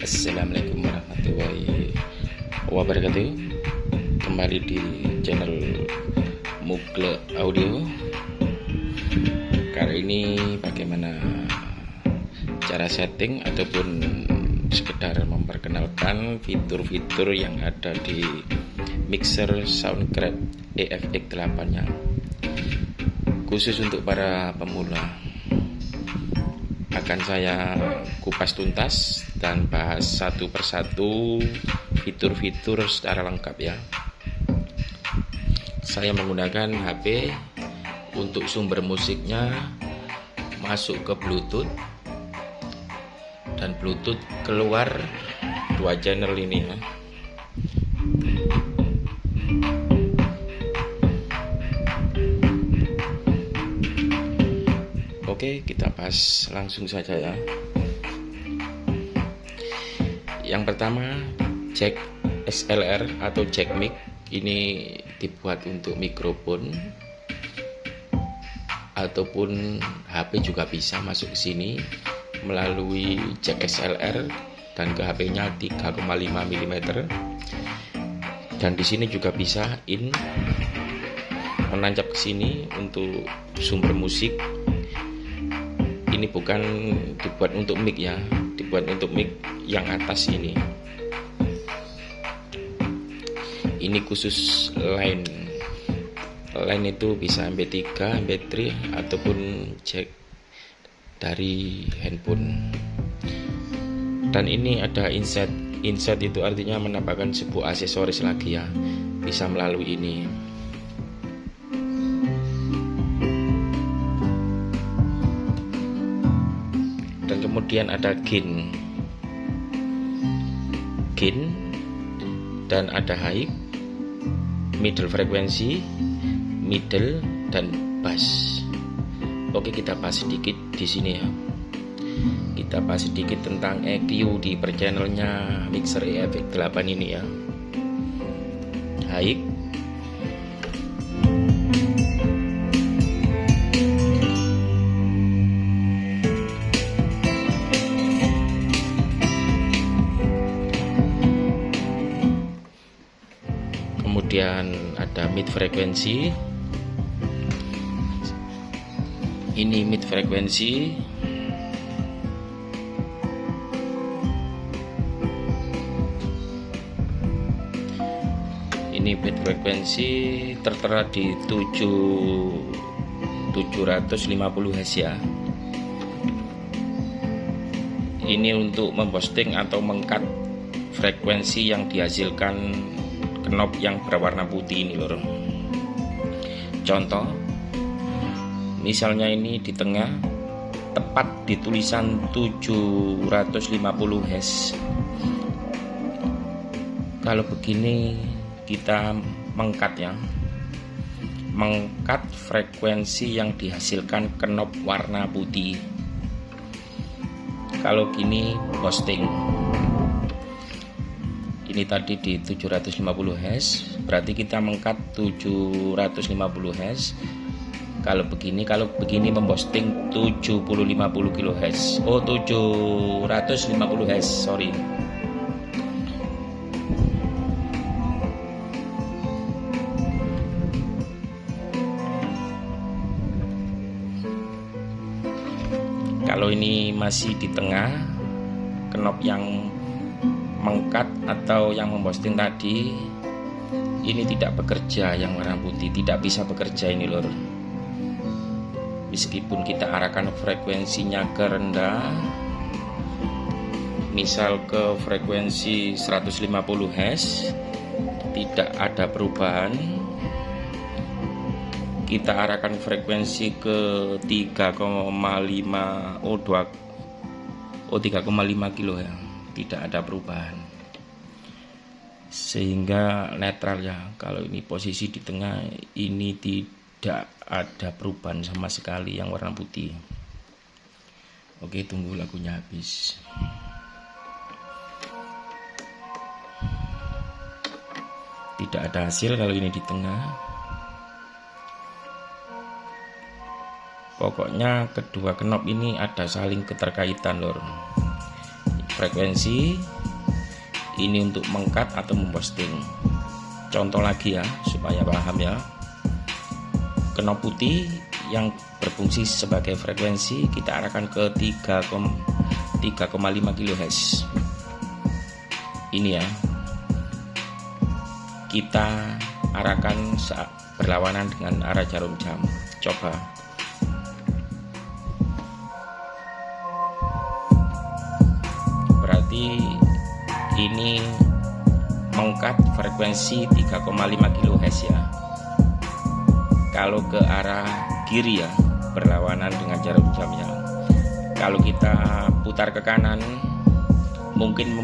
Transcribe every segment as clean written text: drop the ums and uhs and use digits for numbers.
Assalamualaikum warahmatullahi wabarakatuh. Kembali di channel Mugle Audio. Kali ini bagaimana cara setting ataupun sekedar memperkenalkan fitur-fitur yang ada di mixer Soundcraft EFX8 nya, khusus untuk para pemula. Akan saya kupas tuntas dan bahas satu persatu fitur-fitur secara lengkap ya. Saya menggunakan HP untuk sumber musiknya masuk ke Bluetooth dan Bluetooth keluar 2 channel ini ya. Oke, kita bahas langsung saja ya. Yang pertama, jack XLR atau jack mic. Ini dibuat untuk mikrofon ataupun HP juga bisa masuk ke sini melalui jack XLR dan ke HP-nya 3,5 mm. Dan di sini juga bisa menancap ke sini untuk sumber musik. Ini bukan dibuat untuk mic ya, dibuat untuk mic yang atas ini. Ini khusus line itu bisa MP3, MP3 ataupun jack dari handphone. Dan ini ada insert itu artinya menambahkan sebuah aksesoris lagi ya, bisa melalui ini. Dan kemudian ada gain dan ada high, middle frekuensi, middle dan bass. Oke, kita bahas sedikit di sini ya. Kita bahas sedikit tentang EQ di per channelnya mixer EFX8 ini ya. High, kemudian ada mid frekuensi. Ini mid frekuensi. Ini mid frekuensi tertera di 750 Hz ya. Ini untuk memboosting atau mengkat frekuensi yang dihasilkan knob yang berwarna putih ini lor. Contoh, misalnya ini di tengah tepat di tulisan 750 Hz. Kalau begini kita mengkat ya, mengkat frekuensi yang dihasilkan knob warna putih. Kalau gini boosting. Ini tadi di 750 Hz, berarti kita mengkat 750 Hz. Kalau begini memboosting 750 kHz. Oh, 750 Hz, sorry. Kalau ini masih di tengah, knob yang mengkat atau yang memboosting tadi ini tidak bekerja, yang warna putih tidak bisa bekerja ini lor. Meskipun kita arahkan frekuensinya ke rendah, misal ke frekuensi 150 Hz, tidak ada perubahan. Kita arahkan frekuensi ke 3,5 kilo ya, tidak ada perubahan, sehingga netral ya. Kalau ini posisi di tengah, ini tidak ada perubahan sama sekali yang warna putih. Oke, tunggu lagunya habis. Tidak ada hasil kalau ini di tengah. Pokoknya kedua knob ini ada saling keterkaitan lor. Frekuensi ini untuk mengkat atau memposting. Contoh lagi ya, supaya paham ya. Knop putih yang berfungsi sebagai frekuensi kita arahkan ke 3,5 kHz. Ini ya, kita arahkan saat berlawanan dengan arah jarum jam. Coba. Berarti ini mengkat frekuensi 3,5 kHz ya. Kalau ke arah kiri ya, berlawanan dengan jarum jamnya. Kalau kita putar ke kanan, mungkin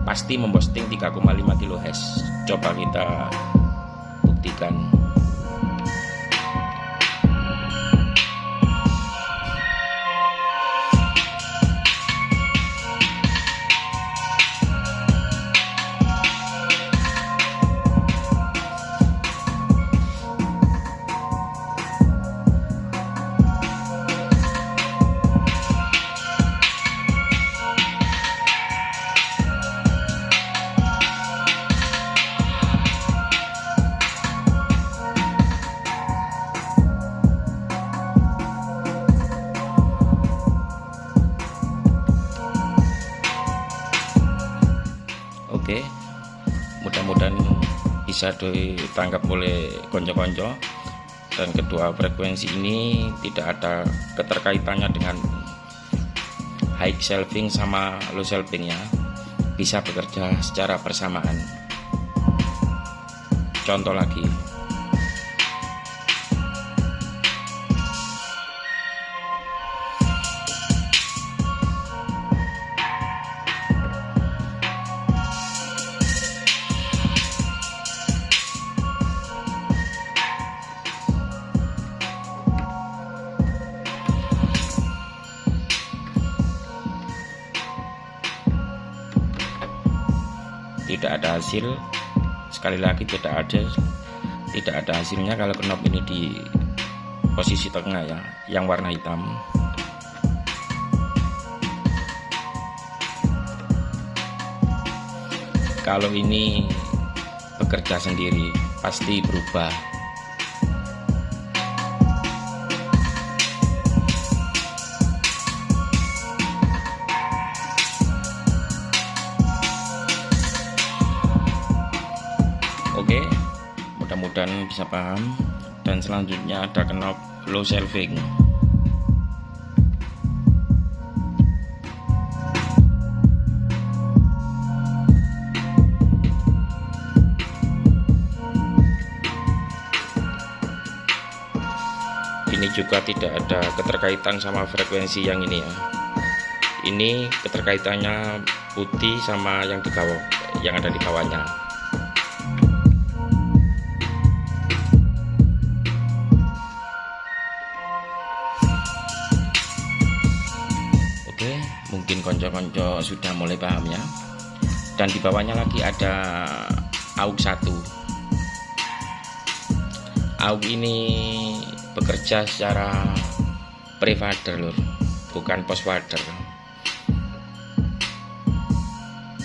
pasti memposting 3,5 kHz. Coba kita buktikan. Oke, mudah-mudahan bisa ditangkap oleh konco-konco. Dan kedua frekuensi ini tidak ada keterkaitannya dengan high shelving sama low shelving ya, bisa bekerja secara bersamaan. Contoh lagi, tidak ada hasil. Sekali lagi tidak ada hasilnya kalau knop ini di posisi tengah ya, yang warna hitam. Kalau ini bekerja sendiri pasti berubah. Oke, mudah-mudahan bisa paham. Dan selanjutnya ada knop low shelving. Ini juga tidak ada keterkaitan sama frekuensi yang ini ya. Ini keterkaitannya putih sama yang di bawah, yang ada di bawahnya. Oke, mungkin konco-konco sudah mulai paham ya. Dan di bawahnya lagi ada AUX 1. AUX ini bekerja secara pre-fader lur, bukan post-fader.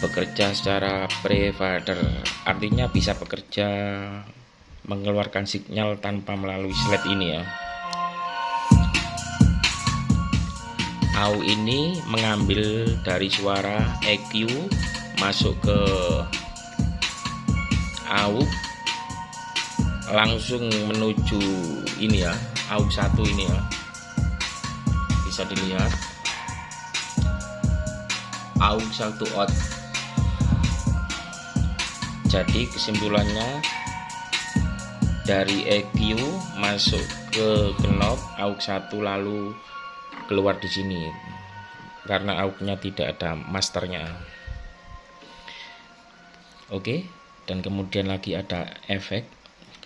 Bekerja secara pre-fader artinya bisa bekerja mengeluarkan sinyal tanpa melalui slide ini ya. AUX ini mengambil dari suara EQ masuk ke AUX langsung menuju ini ya, AUX 1 ini ya, bisa dilihat AUX 1 out. Jadi kesimpulannya dari EQ masuk ke knob AUX 1 lalu keluar di sini karena AUX-nya tidak ada masternya. Oke, dan kemudian lagi ada efek,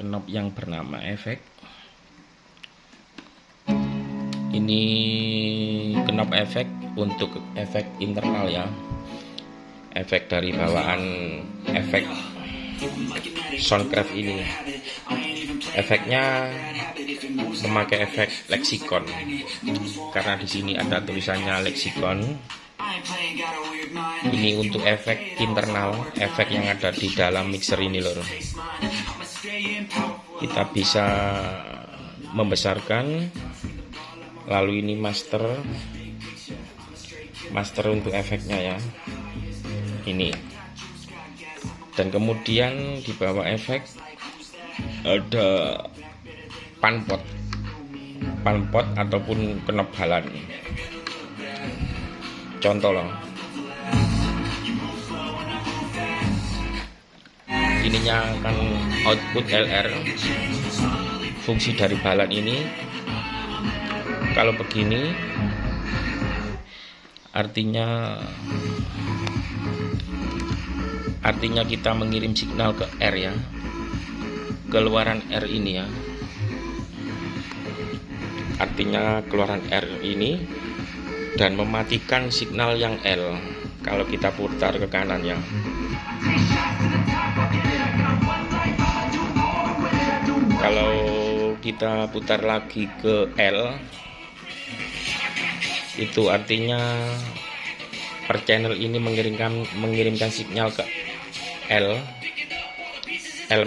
knob yang bernama efek. Ini knob efek untuk efek internal ya, efek dari bawaan efek Soundcraft ini. Efeknya memakai efek leksikon karena di sini ada tulisannya leksikon. Ini untuk efek internal, efek yang ada di dalam mixer ini lor. Kita bisa membesarkan. Lalu ini master untuk efeknya ya, ini. Dan kemudian di bawah efek ada panpot ataupun kenebalan. Contoh loh, ininya akan output LR. Fungsi dari balan ini kalau begini artinya kita mengirim signal ke R ya, keluaran R ini ya, artinya keluaran R ini, dan mematikan signal yang L kalau kita putar ke kanan ya. Kalau kita putar lagi ke L, itu artinya per channel ini mengirimkan signal ke L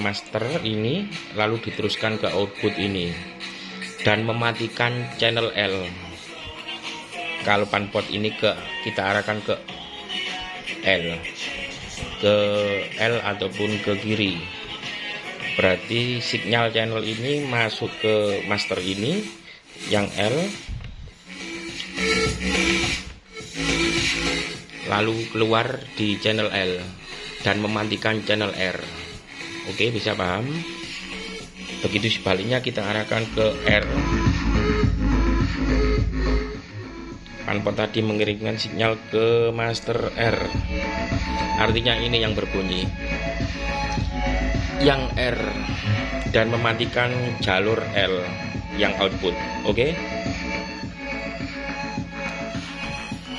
master ini, lalu diteruskan ke output ini dan mematikan channel L. Kalau panpot ini kita arahkan ke L ataupun ke kiri, berarti signal channel ini masuk ke master ini yang L, lalu keluar di channel L dan mematikan channel R. Oke, bisa paham? Begitu sebaliknya kita arahkan ke R. Panpot tadi mengirimkan sinyal ke master R, artinya ini yang berbunyi yang R, dan mematikan jalur L yang output. Oke,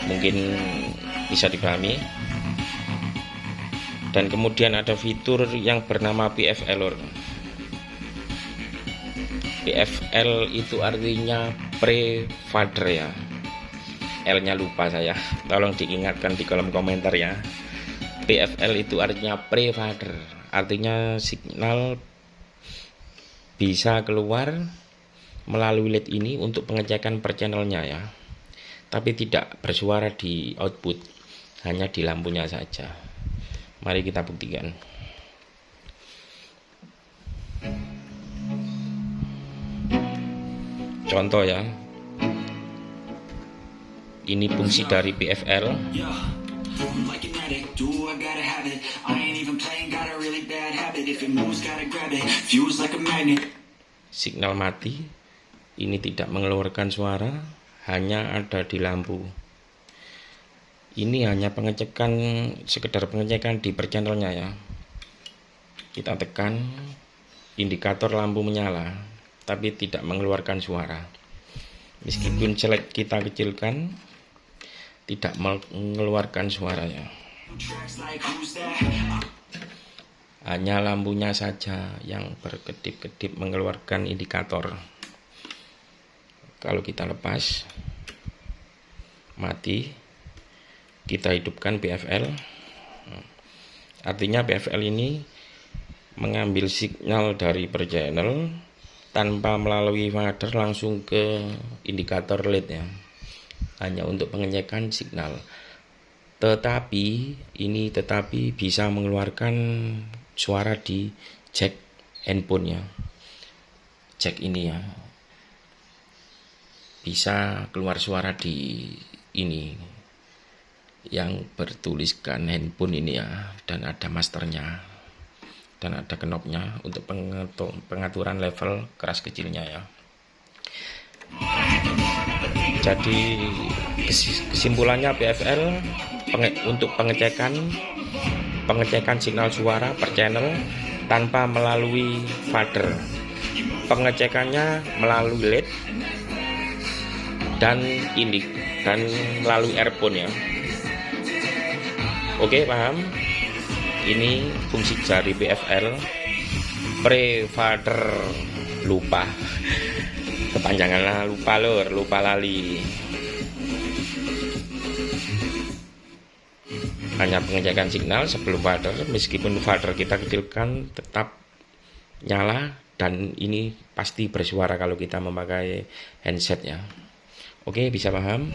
mungkin bisa dipahami. Dan kemudian ada fitur yang bernama PFL. PFL itu artinya pre-fader ya, L nya lupa saya, tolong diingatkan di kolom komentar ya. PFL itu artinya pre-fader, artinya signal bisa keluar melalui LED ini untuk pengecekan per channelnya ya, tapi tidak bersuara di output, hanya di lampunya saja. Mari kita buktikan. Contoh ya, ini fungsi dari PFL. Signal mati, ini tidak mengeluarkan suara, hanya ada di lampu. Ini hanya pengecekan, sekedar pengecekan di per channelnya ya. Kita tekan, indikator lampu menyala, tapi tidak mengeluarkan suara. Meskipun select kita kecilkan, tidak mengeluarkan suaranya. Hanya lampunya saja yang berkedip-kedip mengeluarkan indikator. Kalau kita lepas, mati, kita hidupkan PFL. Artinya PFL ini mengambil signal dari per channel tanpa melalui fader langsung ke indikator LED ya, hanya untuk pengecekan signal. Tetapi bisa mengeluarkan suara di jack handphone ya, jack ini ya, bisa keluar suara di ini yang bertuliskan handphone ini ya, dan ada masternya dan ada knobnya untuk pengaturan level keras kecilnya ya. Jadi kesimpulannya PFL untuk pengecekan signal suara per channel tanpa melalui fader. Pengecekannya melalui LED dan melalui earphone ya. Oke, paham? Ini fungsi dari PFL, pre-fader. Lupa kepanjangannya, lupa lali. hanya pengecekan signal sebelum fader. Meskipun fader kita kecilkan tetap nyala, dan ini pasti bersuara kalau kita memakai handset ya. Oke, bisa paham?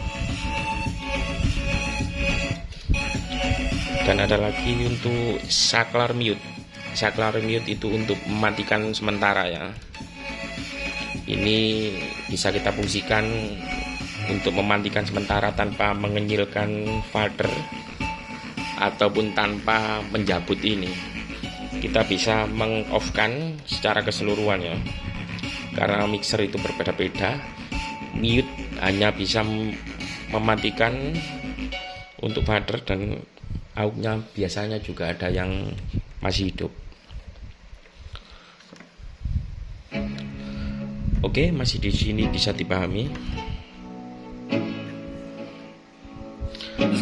Dan ada lagi untuk saklar mute. Saklar mute itu untuk mematikan sementara ya. Ini bisa kita fungsikan untuk mematikan sementara tanpa mengenyilkan fader ataupun tanpa menjabut ini. Kita bisa meng-off-kan secara keseluruhan ya. Karena mixer itu berbeda-beda, mute hanya bisa mematikan untuk fader, dan AUX-nya biasanya juga ada yang masih hidup. Oke, masih di sini bisa dipahami.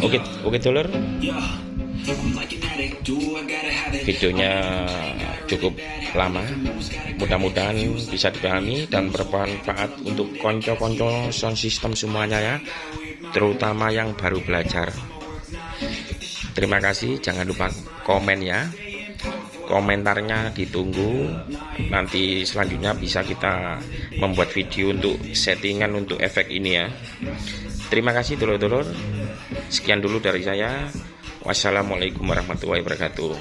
Oke dulur, videonya cukup lama, mudah-mudahan bisa dipahami dan bermanfaat untuk konco-konco sound system semuanya ya, terutama yang baru belajar. Terima kasih, jangan lupa komen ya, komentarnya ditunggu. Nanti selanjutnya bisa kita membuat video untuk settingan untuk efek ini ya. Terima kasih dulur-dulur. Sekian dulu dari saya. Wassalamualaikum warahmatullahi wabarakatuh.